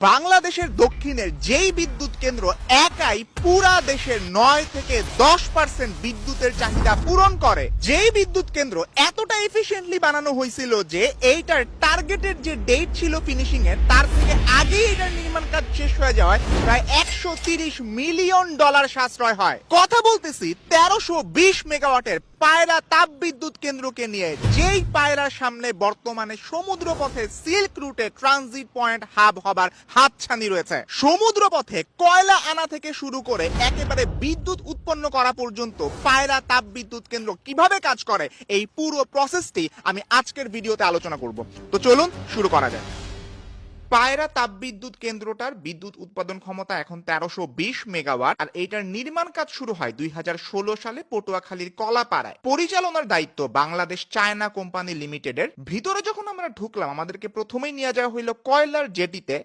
বাংলাদেশের দক্ষিণের যেই বিদ্যুৎ কেন্দ্র একাই পুরা দেশের 9 থেকে 10% বিদ্যুতের চাহিদা পূরণ করে, যেই বিদ্যুৎ কেন্দ্র এতটা এফিশিয়েন্টলি বানানো হয়েছিল যে এইটার টার্গেটের যে ডেট ছিল ফিনিশিং এর তার থেকে আগেই এটার নির্মাণ কাজ শেষ হয়ে যাওয়ায় প্রায় $130 মিলিয়ন সাশ্রয় হয়। কথা বলতেছি 1320 মেগাওয়াটের পায়রা তাপ বিদ্যুৎ কেন্দ্রকে নিয়ে, যেই পায়রার সামনে বর্তমানে সমুদ্র পথে সিল্ক রুটে ট্রানজিট পয়েন্ট হাব হবার হাতছানি রয়েছে। সমুদ্র পথে কয়লা আনা থেকে শুরু করে একেবারে বিদ্যুৎ উৎপন্ন করা পর্যন্ত পায়রা তাপ বিদ্যুৎ কেন্দ্র কিভাবে কাজ করে এই পুরো প্রসেসটি আমি আজকের ভিডিওতে আলোচনা করব। তো চলুন শুরু করা যায়। পায়রা তাপবিদ্যুৎ কেন্দ্রটার বিদ্যুৎ উৎপাদন ক্ষমতা এখন 1320 মেগাওয়াট, আর এটার নির্মাণ কাজ শুরু হয় 2016 সালে পটুয়াখালীর কলাপাড়ায়। পরিচালনার দায়িত্ব বাংলাদেশ চায়না কোম্পানি লিমিটেডের। ভিতরে যখন আমরা ঢুকলাম আমাদেরকে প্রথমেই নিয়ে যাওয়া হইলো কয়লার জেটিতে।